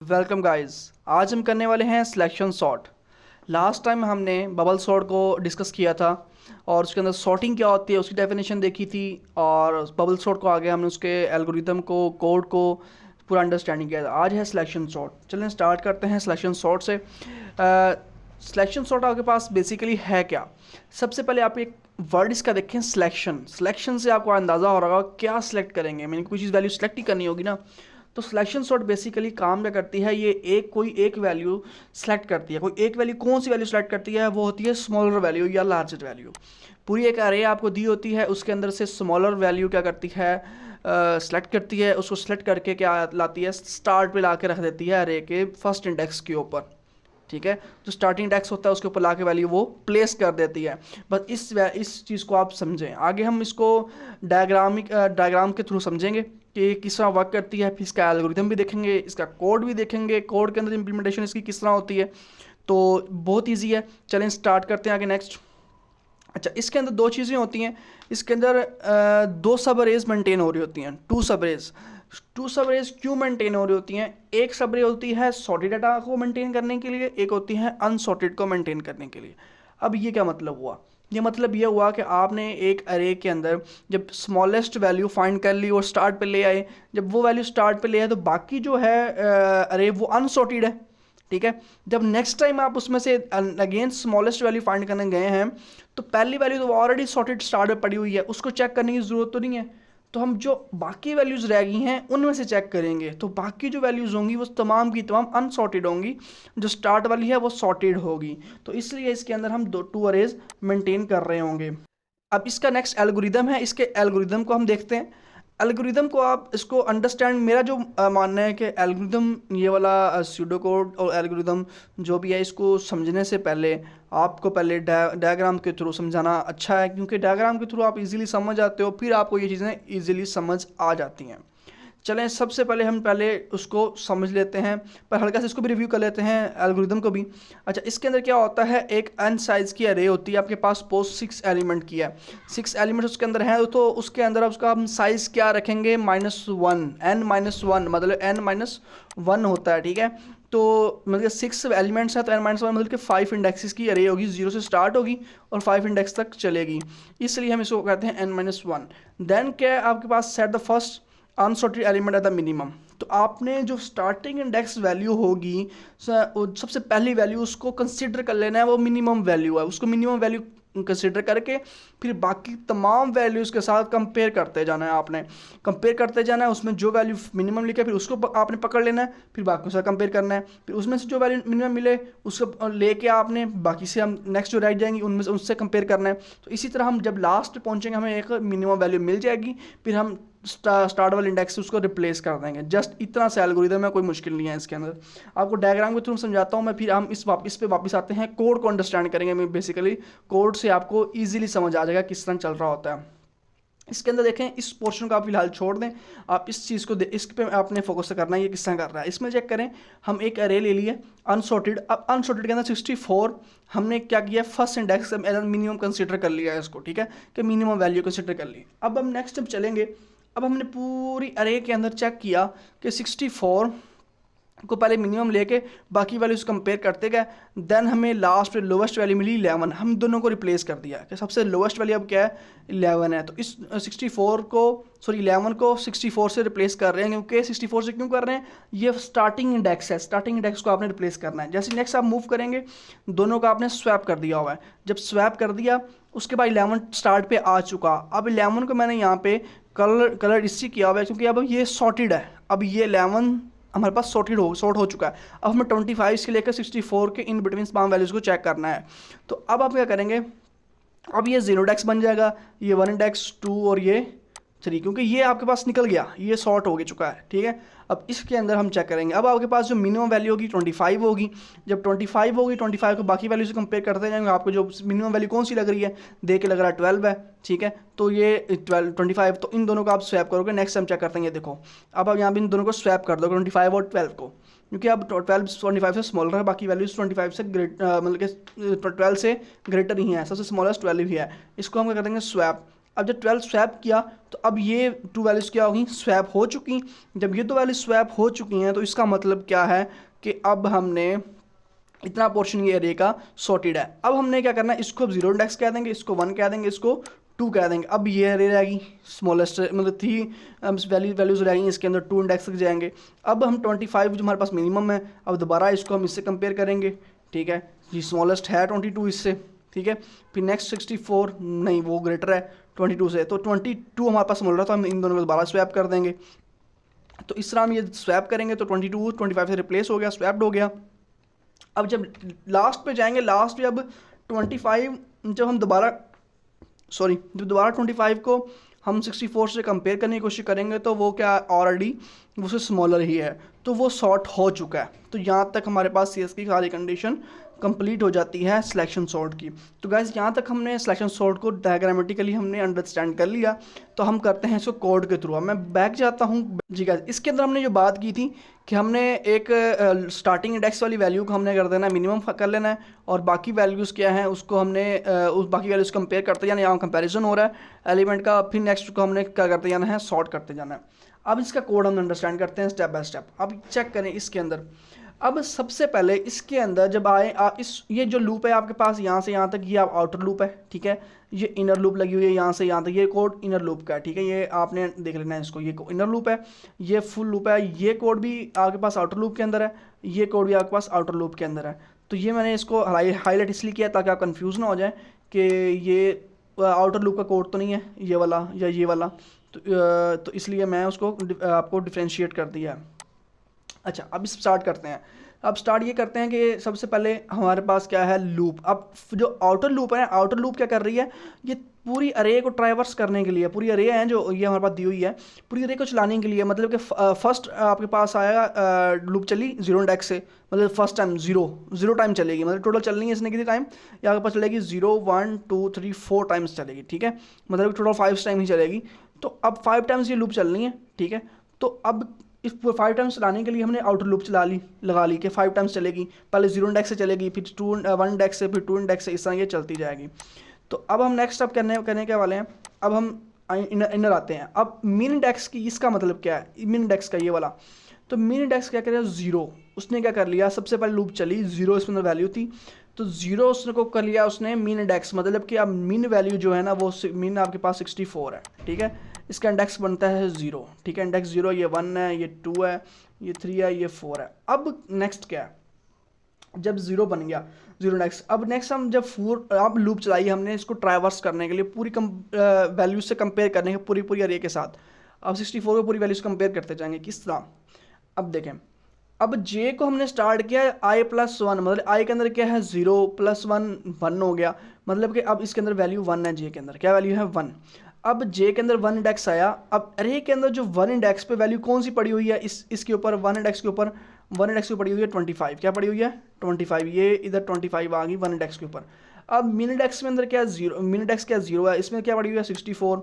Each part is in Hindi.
Welcome guys. आज हम करने वाले हैं सिलेक्शन सॉर्ट। लास्ट टाइम हमने बबल सॉर्ट को डिस्कस किया था और उसके अंदर सॉर्टिंग क्या होती है उसकी डेफिनेशन देखी थी, और बबल सॉर्ट को आगे हमने उसके एल्गोरिदम को, कोड को पूरा अंडरस्टैंडिंग किया था। आज है सिलेक्शन सॉर्ट। चलें स्टार्ट करते हैं सिलेक्शन सॉर्ट से। सिलेक्शन सॉर्ट आपके पास बेसिकली है क्या? सबसे पहले आप एक वर्ड इसका देखें, सिलेक्शन। सिलेक्शन से आपको अंदाज़ा हो रहा होगा क्या सिलेक्ट करेंगे, मैंने कोई चीज़ वैल्यू सेलेक्ट ही करनी होगी ना। तो सिलेक्शन सॉर्ट बेसिकली काम क्या करती है, ये कोई एक वैल्यू सेलेक्ट करती है। कोई एक वैल्यू, कौन सी वैल्यू सेलेक्ट करती है? वो होती है स्मॉलर वैल्यू या लार्जर वैल्यू। पूरी एक अरे आपको दी होती है, उसके अंदर से स्मॉलर वैल्यू क्या करती है, सेलेक्ट करती है। उसको सेलेक्ट करके क्या लाती है, स्टार्ट पे ला के रख देती है अरे के फर्स्ट इंडेक्स के ऊपर। ठीक है, जो स्टार्टिंग इंडेक्स होता है उसके ऊपर ला के वैल्यू वो प्लेस कर देती है। बस इस चीज़ को आप समझें। आगे हम इसको डायग्राम के थ्रू समझेंगे कि किस तरह वर्क करती है, फिर इसका एल्गोरिथम भी देखेंगे, इसका कोड भी देखेंगे, कोड के अंदर इंप्लीमेंटेशन इसकी किस तरह होती है। तो बहुत ईजी है। चलें स्टार्ट करते हैं आगे नेक्स्ट। अच्छा, इसके अंदर दो चीज़ें होती हैं। इसके अंदर दो सब अरेज मेंटेन हो रही होती हैं, टू सब अरेज क्यों मेंटेन हो रही होती हैं? एक सब अरे होती है सॉर्टेड डाटा को मेंटेन करने के लिए, एक होती है अनसॉर्टेड को मेंटेन करने के लिए। अब ये क्या मतलब हुआ? ये मतलब ये हुआ कि आपने एक अरे के अंदर जब स्मॉलेस्ट वैल्यू फाइंड कर ली और स्टार्ट पे ले आए, जब वो वैल्यू स्टार्ट पे ले आए तो बाकी जो है अरे वो अनसॉर्टेड है। ठीक है, जब नेक्स्ट टाइम आप उसमें से अगेन स्मॉलेस्ट वैल्यू फाइंड करने गए हैं तो पहली वैल्यू तो ऑलरेडी सॉर्टेड स्टार्ट में पड़ी हुई है, उसको चेक करने की ज़रूरत तो नहीं है। तो हम जो बाकी वैल्यूज़ रह गई हैं उनमें से चेक करेंगे, तो बाकी जो वैल्यूज़ होंगी वो तमाम की तमाम अनसॉर्टेड होंगी, जो स्टार्ट वाली है वो सॉर्टेड होगी। तो इसलिए इसके अंदर हम टू अरेज मेंटेन कर रहे होंगे। अब इसका नेक्स्ट एल्गोरिदम है, इसके एल्गोरिदम को हम देखते हैं। एल्गोरिदम को आप इसको अंडरस्टैंड, मेरा जो मानना है कि एल्गोरिदम ये वाला स्यूडो कोड और एल्गोरिदम जो भी है, इसको समझने से पहले आपको पहले डायग्राम के थ्रू समझाना अच्छा है, क्योंकि डायग्राम के थ्रू आप इजीली समझ आते हो, फिर आपको ये चीज़ें इजीली समझ आ जाती हैं। चलें सबसे पहले हम उसको समझ लेते हैं, पर हल्का से इसको भी रिव्यू कर लेते हैं, एल्गोरिदम को भी। अच्छा, इसके अंदर क्या होता है, एक n साइज़ की अरे होती है आपके पास, पोस्ट 6 एलिमेंट की है, 6 एलिमेंट्स उसके अंदर हैं, तो उसके अंदर उसका हम साइज़ क्या रखेंगे, -1, n-1, मतलब n-1 होता है। ठीक है, तो मतलब 6 एलिमेंट्स हैं तो n-1 मतलब कि 5 इंडेक्सेस की अरे होगी, 0 से स्टार्ट होगी और 5 इंडेक्स तक चलेगी, इसलिए हम इसको कहते हैं n-1। देन क्या है आपके पास, set the first unsorted element at the minimum. तो आपने जो स्टार्टिंग इंडेक्स वैल्यू होगी, सबसे पहली वैल्यू उसको कंसिडर कर लेना है, वो मिनिमम वैल्यू है, उसको मिनिमम वैल्यू कंसिडर करके फिर बाकी तमाम वैल्यूज़ के साथ कंपेयर करते जाना है। आपने कंपेयर करते जाना है, उसमें जो वैल्यू मिनिमम लिखे फिर उसको आपने पकड़ लेना है, फिर बाकी से कंपेयर करना है, फिर उसमें से जो वैल्यू मिनिमम मिले उसको लेके आपने बाकी से हम नेक्स्ट जो राइट जाएंगी उनमें से उससे कंपेयर करना है। तो इसी तरह हम जब लास्ट पहुँचेंगे हमें एक मिनिमम वैल्यू मिल जाएगी, फिर हम स्टार्ट वाले इंडेक्स से उसको रिप्लेस कर देंगे। जस्ट इतना सा एल्गोरिदम है, कोई मुश्किल नहीं है इसके अंदर। आपको डायग्राम के थ्रू समझाता हूँ मैं, फिर हम इस पे वापस आते हैं, कोड को अंडरस्टैंड करेंगे। मैं बेसिकली कोड से आपको इजीली समझ आ जाएगा किस तरह चल रहा होता है। इसके अंदर देखें, इस पोर्शन को आप फिलहाल छोड़ दें, आप इस चीज़ को इस पे आपने फोकस करना है, ये किस तरह कर रहा है। इसमें चेक करें, हम एक अरे ले लिए अनसॉर्टेड। अब अनसॉर्टेड के अंदर 64 हमने क्या किया, फर्स्ट इंडेक्स मिनिमम कंसिडर कर लिया है इसको। ठीक है, कि मिनिमम वैल्यू कंसिडर कर ली। अब हम नेक्स्ट जब चलेंगे, अब हमने पूरी अरे के अंदर चेक किया कि 64 को पहले मिनिमम लेके बाकी वैल्यूज कंपेयर करते गए, देन हमें लास्ट में लोवेस्ट वैल्यू मिली 11। हम दोनों को रिप्लेस कर दिया कि सबसे लोवेस्ट वैल्यू अब क्या है, 11 है। तो इस 11 को 64 से रिप्लेस कर रहे हैं, क्योंकि 64 से क्यों कर रहे हैं, ये स्टार्टिंग इंडेक्स है, स्टार्टिंग इंडेक्स को आपने रिप्लेस करना है। जैसे नेक्स्ट आप मूव करेंगे, दोनों का आपने स्वैप कर दिया हुआ है। जब स्वैप कर दिया उसके बाद 11 स्टार्ट पे आ चुका। अब 11 को मैंने यहाँ पे कलर इससे किया हुआ है, क्योंकि अब ये सॉर्टेड है। अब ये 11 हमारे पास सॉर्ट हो चुका है। अब हमें 25 से लेकर 64 के इन बिटवीन तमाम वैल्यूज़ को चेक करना है। तो अब आप क्या करेंगे, अब ये 0 इंडेक्स बन जाएगा, ये 1 इंडेक्स, 2 और ये 3, क्योंकि ये आपके पास निकल गया, ये सॉर्ट हो चुका है। ठीक है, अब इसके अंदर हम चेक करेंगे। अब आपके पास जो मिनिमम वैल्यू होगी 25 होगी। जब 25 होगी, 25 को बाकी वैल्यू से कंपेयर करते जाएंगे, आपको जो मिनिमम वैल्यू कौन सी लग रही है, देख के लग रहा है 12 है। ठीक है, तो ये 25, तो इन दोनों को आप स्वैप करोगे। नेक्स्ट हम चेक करते हैं, ये देखो अब आप यहाँ पे इन दोनों को स्वैप कर दो, 25 और 12 को, क्योंकि अब 12 25 से स्मॉलर है, बाकी वैल्यूज 25 से मतलब कि 12 से ग्रेटर ही है, सबसे स्मॉलेस्ट वैल्यू ही है। इसको हम क्या कर देंगे, स्वैप। अब जब 12 स्वैप किया तो अब ये 2 वैल्यूज़ क्या होगी, स्वैप हो चुकी। जब ये 2 वैल्यूज स्वैप हो चुकी हैं तो इसका मतलब क्या है कि अब हमने इतना पोर्शन ये एरे का सॉर्टेड है। अब हमने क्या करना है, इसको अब 0 इंडेक्स कह देंगे, इसको 1 कह देंगे, इसको 2 कह देंगे। अब ये एरे रहेगी स्मॉलेस्ट, मतलब 3 वैल्यूज़ रहेंगी, इसके अंदर 2 इंडेक्स तक जाएंगे। अब हम 25 जो हमारे पास मिनिमम है, अब दोबारा इसको हम इससे कंपेयर करेंगे, ठीक है। ये स्मॉलेस्ट है 22 इससे, ठीक है। फिर नेक्स्ट 64 नहीं, वो ग्रेटर है 22 से, तो 22 हमारे पास मिल रहा था, हम इन दोनों को दोबारा स्वैप कर देंगे। तो इस तरह हम ये स्वैप करेंगे तो 22 25 से रिप्लेस हो गया, स्वैप्ड हो गया। अब जब लास्ट पे जाएंगे, लास्ट पे अब 25 जब हम दोबारा जब दोबारा 25 को हम 64 से कंपेयर करने की कोशिश करेंगे तो वो क्या ऑलरेडी उससे स्मॉलर ही है, तो वो सॉर्ट हो चुका है। तो यहाँ तक हमारे पास CS की सारी कंडीशन कंप्लीट हो जाती है सिलेक्शन सॉर्ट की। तो गाइस यहाँ तक हमने सिलेक्शन सॉर्ट को डायग्रामेटिकली हमने अंडरस्टैंड कर लिया। तो हम करते हैं इसको कोड के थ्रू। अब मैं बैक जाता हूँ जी गाइस। इसके अंदर हमने जो बात की थी कि हमने एक स्टार्टिंग इंडेक्स वाली वैल्यू को हमने कर देना है मिनिमम कर लेना है, और बाकी वैल्यूज़ क्या हैं उसको हमने उस बाकी वैल्यूज़ कंपेयर करते जाना, यहाँ कंपेरिजन हो रहा है एलिमेंट का। फिर नेक्स्ट को हमने क्या करते जाना है, सॉर्ट करते जाना है। अब इसका कोड हम अंडरस्टैंड करते हैं स्टेप बाय स्टेप। अब चेक करें इसके अंदर। अब सबसे पहले इसके अंदर जब आए ये जो लूप है आपके पास यहाँ से यहाँ तक, ये आप आउटर लूप है, ठीक है। ये इनर लूप लगी हुई है यहाँ से यहाँ तक, ये कोड इनर लूप का है, ठीक है। ये आपने देख लेना है इसको, ये इनर लूप है, ये फुल लूप है। ये कोड भी आपके पास आउटर लूप के अंदर है, ये कोड भी आपके पास आउटर लूप के अंदर है। तो ये मैंने इसको हाईलाइट इसलिए किया ताकि आप कन्फ्यूज़ ना हो जाए कि ये आउटर लूप का कोड तो नहीं है ये वाला या ये वाला, तो इसलिए मैं उसको आपको डिफ्रेंशिएट कर दिया है। अच्छा, अब स्टार्ट करते हैं। अब स्टार्ट ये करते हैं कि सबसे पहले हमारे पास क्या है, लूप। अब जो आउटर लूप है, आउटर लूप क्या कर रही है, ये पूरी अरे को ट्राइवर्स करने के लिए, पूरी अरे है जो ये हमारे पास दी हुई है, पूरी अरे को चलाने के लिए, मतलब कि फर्स्ट आपके पास आएगा लूप चली 0 इंडेक्स से, मतलब फर्स्ट टाइम 0 टाइम चलेगी, मतलब टोटल चलनी है इसने कितनी टाइम, ये आपके पास चलेगी 0 1 2 3 4 टाइम्स चलेगी, ठीक है। मतलब टोटल 5 टाइम ही चलेगी। तो अब 5 टाइम्स ये लूप चलनी है, ठीक है। तो अब इस 5 टाइम्स चलाने के लिए हमने आउटर लूप लगा ली कि 5 टाइम्स चलेगी। पहले 0 इंडेक्स से चलेगी, फिर 1 इंडेक्स से, फिर 2 इंडेक्स से, इस तरह ये चलती जाएगी। तो अब हम नेक्स्ट स्टेप करने के वाले हैं। अब हम इनर आते हैं। अब मिन इंडेक्स की इसका मतलब क्या है, मिन इंडेक्स का ये वाला। तो मिन इंडेक्स क्या करें, 0 उसने क्या कर लिया, सबसे पहले लूप चली 0 इसमें वैल्यू थी, तो 0 उसने को कर लिया उसने मिन इंडेक्स, मतलब कि अब मिन वैल्यू जो है ना वो मिन आपके पास 64 है, ठीक है। इसका इंडेक्स बनता है 0, ठीक है। इंडेक्स 0, ये 1 है, ये 2 है, ये 3 है, ये 4 है। अब नेक्स्ट क्या है, जब 0 बन गया 0 इंडेक्स, अब नेक्स्ट हम जब 4 अब लूप चलाई हमने इसको ट्राइवर्स करने के लिए, पूरी वैल्यूज से कंपेयर करने के, पूरी अरे के साथ। अब 64 को पूरी वैल्यूज कंपेयर करते जाएंगे, किस तरह। अब देखें, अब j को हमने स्टार्ट किया i+1, मतलब i के अंदर क्या है 0 + 1 1 हो गया, मतलब कि अब इसके अंदर वैल्यू 1 है, j के अंदर क्या वैल्यू है 1। अब j के अंदर 1 इंडेक्स आया। अब अरे के अंदर जो 1 इंडेक्स पे वैल्यू कौन सी पड़ी हुई है, इसके ऊपर 1 इंडेक्स के ऊपर, 1 इंडेक्स पे पड़ी हुई है 25, क्या पड़ी हुई है 25, ये इधर 25 आ गई 1 इंडेक्स के ऊपर। अब मिन इंडेक्स में अंदर क्या 0, मिन इंडेक्स क्या 0 है, इसमें क्या पड़ी हुई है 64,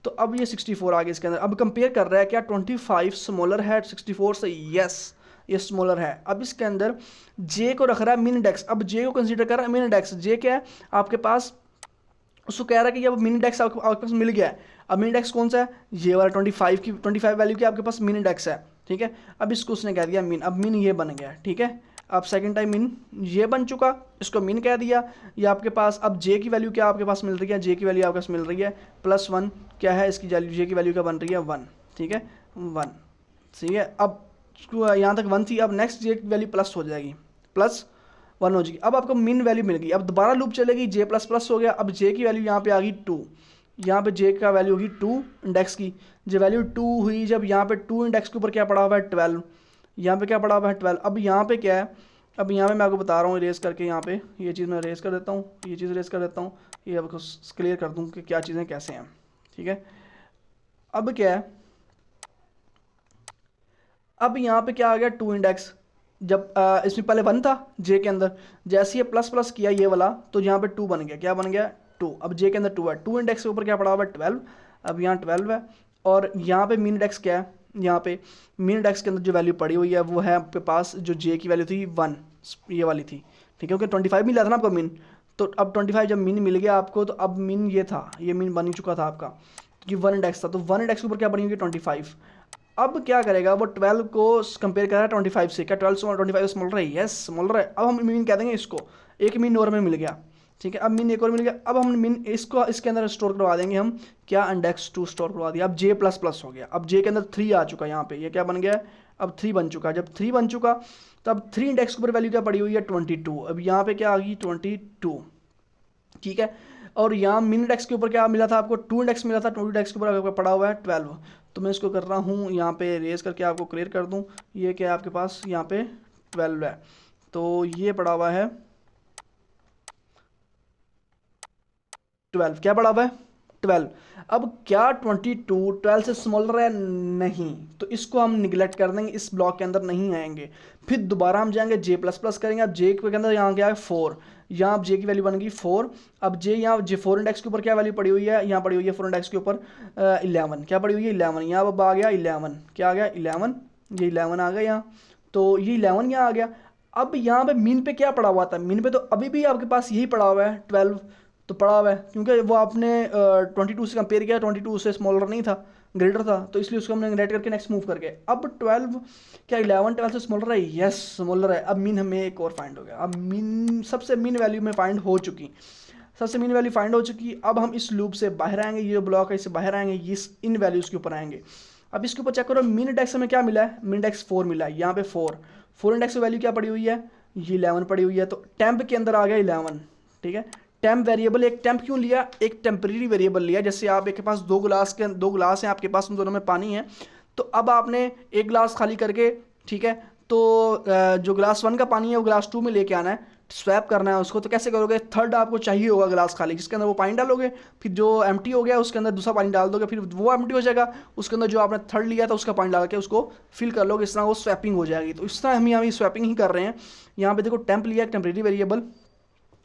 तो अब ये 64 आ गई इसके अंदर। अब कंपेयर कर रहा है क्या 25 स्मॉलर है 64 से, यस ये स्मॉलर है। अब इसके अंदर j को रख रहा है मिन इंडेक्स, अब j को कंसीडर कर रहा है मिन इंडेक्स। j क्या है आपके पास, उसको कह रहा है कि अब मिन इंडेक्स आपके पास मिल गया है। अब मिन इंडेक्स कौन सा है, ये वाला 25 वैल्यू की आपके पास मिन इंडेक्स है, ठीक है। अब इसको उसने कह दिया मिन, अब मिन ये बन गया, ठीक है। अब सेकंड टाइम मिन ये बन चुका, इसको मिन कह दिया। ये आपके पास अब j की वैल्यू क्या आपके पास मिल रही है, j की वैल्यू आपके पास मिल रही है +1, क्या है इसकी j की वैल्यू क्या बन रही है 1, ठीक है 1, ठीक है। अब यहाँ तक 1 थी, अब नेक्स्ट j की वैल्यू प्लस हो जाएगी, +1 हो जाएगी। अब आपको मिन वैल्यू मिल गई। अब दोबारा लूप चलेगी, j++ हो गया। अब j की वैल्यू यहाँ पे आ गई 2, यहाँ पे j का वैल्यू होगी 2 इंडेक्स की, जो वैल्यू 2 हुई, जब यहाँ पे 2 इंडेक्स के ऊपर क्या पड़ा हुआ है 12, यहाँ पे क्या पड़ा हुआ है 12। अब यहाँ पे क्या है, अब यहाँ पे मैं आपको बता रहा हूँ इरेज करके, यहाँ पे ये चीज़ मैं इरेज कर देता हूँ, ये चीज़ इरेज कर देता हूँ, ये आपको क्लियर कर दूँ कि क्या चीज़ें कैसे हैं, ठीक है। अब क्या है, अब यहाँ पे क्या आ गया 2 इंडेक्स, जब इसमें पहले 1 था j के अंदर, जैसे ये ++ किया ये वाला, तो यहाँ पे 2 बन गया, क्या बन गया 2। अब j के अंदर 2 है, 2 इंडेक्स के ऊपर क्या पड़ा हुआ है 12, अब यहाँ 12 है। और यहाँ पे मिन इंडेक्स क्या है, यहाँ पे मिन इंडेक्स के अंदर जो वैल्यू पड़ी हुई है वो है आपके पास, जो j की वैल्यू थी 1, ये वाली थी, ठीक है, क्योंकि 25 मिला था ना आपको मिन, तो अब 25 जब मीन मिल गया आपको, तो अब मीन ये था, ये मीन बन चुका था आपका, क्योंकि 1 इंडेक्स था, तो 1 इंडेक्स के ऊपर क्या बनी होगी 25। अब क्या करेगा वो 12 को कंपेयर कर रहा है 25 से, क्या 12 से 25 स्मॉल रहा है, यस स्मॉल रहा है। अब हम मीन कह देंगे इसको, एक मीन और में मिल गया, ठीक है, अब मीन एक और मिल गया। अब हम मीन इसको इसके अंदर स्टोर करवा देंगे हम, क्या इंडेक्स 2 स्टोर करवा दिया। अब जे प्लस प्लस हो गया, अब जे के अंदर 3 आ चुका है यहाँ पे, ये क्या बन गया है, अब 3 बन चुका है। जब 3 बन चुका तो अब 3 इंडेक्स के ऊपर वैल्यू क्या पड़ी हुई है 22, अब यहाँ पे क्या आ गई 22, ठीक है। और यहाँ मिन इंडेक्स के ऊपर क्या मिला था आपको, 2 इंडेक्स मिला था, 2 इंडेक्स के ऊपर पड़ा हुआ है 12। तो मैं इसको कर रहा हूँ यहाँ पे रेज करके आपको क्लियर कर दूँ, ये क्या है आपके पास यहाँ पे 12 है, तो ये पड़ा हुआ है 12, क्या पड़ा हुआ है 12। अब क्या 22 12 से स्मॉलर है, नहीं, तो इसको हम निगलेक्ट कर देंगे, इस ब्लॉक के अंदर नहीं आएंगे। फिर दोबारा हम जाएंगे जे प्लस प्लस करेंगे, अब जे के अंदर यहाँ क्या है 4, यहाँ अब जे की वैल्यू बन गई 4। अब जे यहाँ जे 4 इंडेक्स के ऊपर क्या वैल्यू पड़ी हुई है, यहाँ पड़ी हुई है 4 इंडेक्स के ऊपर 11, क्या पड़ी हुई है 11, यहाँ अब आ गया 11, क्या आ गया 11, ये 11 आ गया यहाँ, तो ये 11 यहाँ आ गया। अब यहाँ पे मीन पे क्या पड़ा हुआ था, मीन पे तो अभी भी आपके पास यही पड़ा हुआ है 12, तो पड़ा हुआ है, क्योंकि वो आपने 22 से कंपेयर किया, 22 से स्मॉलर नहीं था, ग्रेटर था, तो इसलिए उसको हमने नेगलेक्ट करके नेक्स्ट मूव कर गए। अब 12 क्या 11 12 से स्मॉलर है, यस स्मॉलर है। अब मीन हमें एक और फाइंड हो गया, अब मीन सबसे मीन वैल्यू में फाइंड हो चुकी, सबसे मीन वैल्यू फाइंड हो चुकी। अब हम इस लूप से बाहर आएंगे, ये जो ब्लॉक है इससे बाहर आएंगे, इस इन वैल्यूज़ के ऊपर आएंगे। अब इसके ऊपर चेक करो, मीन इंडेक्स में क्या मिला है, मीन इंडेक्स 4 मिला है, यहाँ पे 4 इंडेक्स की वैल्यू क्या पड़ी हुई है, ये 11 पड़ी हुई है, तो टेम्प के अंदर आ गया 11, ठीक है। टेम्प वेरिएबल, एक टेम्प क्यों लिया, एक टेम्परेरी वेरिएबल लिया। जैसे आप एक के पास 2 गिलास हैं आपके पास, उन दोनों में पानी है, तो अब आपने एक गिलास खाली करके, ठीक है, तो जो गिलास 1 का पानी है वो गिलास 2 में लेके आना है, स्वैप करना है उसको। तो कैसे करोगे, थर्ड आपको चाहिए होगा गिलास खाली, जिसके अंदर वो पानी डालोगे, फिर जो एम्प्टी हो गया उसके अंदर दूसरा पानी डाल दोगे, फिर वो एम्प्टी हो जाएगा, उसके अंदर जो आपने थर्ड लिया था उसका पानी डाल के उसको फिल कर लोगे, इस तरह वो स्वैपिंग हो जाएगी। तो इस तरह हम यहाँ स्वैपिंग ही कर रहे हैं। यहाँ पे देखो टेम्प लिया, एक टेम्परेरी वेरिएबल,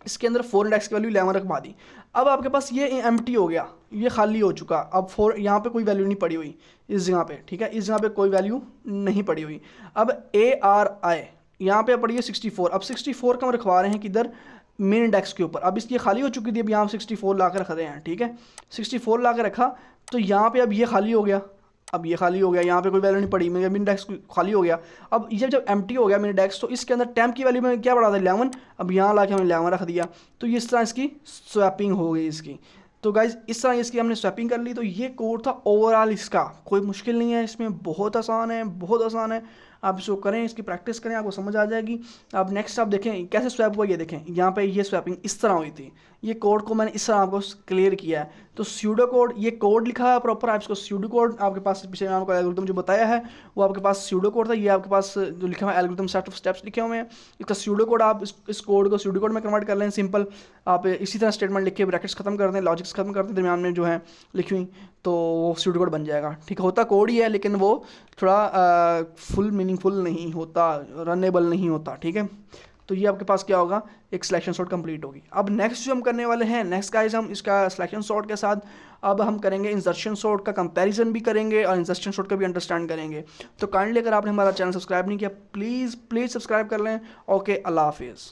इसके अंदर 4 इंडेक्स की वैल्यू 11 रखवा दी। अब आपके पास ये एम्प्टी हो गया, ये खाली हो चुका, अब 4 यहाँ पे कोई वैल्यू नहीं पड़ी हुई इस जगह पे, ठीक है, इस जगह पे कोई वैल्यू नहीं पड़ी हुई। अब ARI यहाँ पे पड़ी है 64, अब 64 का हम रखवा रहे हैं किधर, मेन इंडेक्स के ऊपर। अब इसकी खाली हो चुकी थी, अब यहाँ 64 ला कर रख रहे हैं, ठीक है, 64 ला कर रखा, तो यहाँ पे अब ये खाली हो गया, अब ये खाली हो गया, यहाँ पे कोई वैल्यू नहीं पड़ी, मेरा मिन डेक्स खाली हो गया। अब ये जब एम्प्टी हो गया मिन डेक्स, तो इसके अंदर टेम्प की वैल्यू में क्या पड़ा था 11, अब यहाँ ला के हमने 11 रख दिया, तो इस तरह इसकी स्वैपिंग हो गई इसकी। तो गाइज इस तरह इसकी हमने स्वैपिंग कर ली। तो ये कोड था ओवरऑल, इसका कोई मुश्किल नहीं है, इसमें बहुत आसान है, बहुत आसान है। आप इसको करें, इसकी प्रैक्टिस करें, आपको समझ आ जाएगी। अब नेक्स्ट आप देखें कैसे स्वैप हुआ, ये देखें यहाँ पे ये स्वैपिंग इस तरह हुई थी। ये कोड को मैंने इस तरह आपको क्लियर किया है। तो स्यूडो कोड, ये कोड लिखा है प्रॉपर, आप इसको स्यूडो कोड आपके पास पीछे मैंने आपको एल्गोरिथम जो बताया है वो आपके पास स्यूडो कोड था। ये आपके पास जो लिखा हुआ है एल्गोरिथम सेट ऑफ स्टेप्स लिखे हुए हैं, इसका स्यूडो कोड, आप इस कोड को स्यूडो कोड में कन्वर्ट कर लें सिंपल। आप इसी तरह स्टेटमेंट लिख के ब्रैकेट्स खत्म कर दें, लॉजिक्स खत्म कर दें दरमियान में जो है लिखी हुई, तो वो स्यूडो कोड बन जाएगा। ठीक होता कोड ही है, लेकिन वो थोड़ा फुल मीनिंगफुल नहीं होता, रनेबल नहीं होता। ठीक है, तो ये आपके पास क्या होगा, एक सिलेक्शन सॉर्ट कंप्लीट होगी। अब नेक्स्ट जो हम करने वाले हैं, नेक्स्ट गाइस हम इसका सिलेक्शन सॉर्ट के साथ अब हम करेंगे इंसर्शन सॉर्ट का कंपैरिजन भी करेंगे और इंसर्शन सॉर्ट का भी अंडरस्टैंड करेंगे। तो काइंडली अगर आपने हमारा चैनल सब्सक्राइब नहीं किया, प्लीज़ सब्सक्राइब कर लें। ओके, अल्लाह हाफिज़।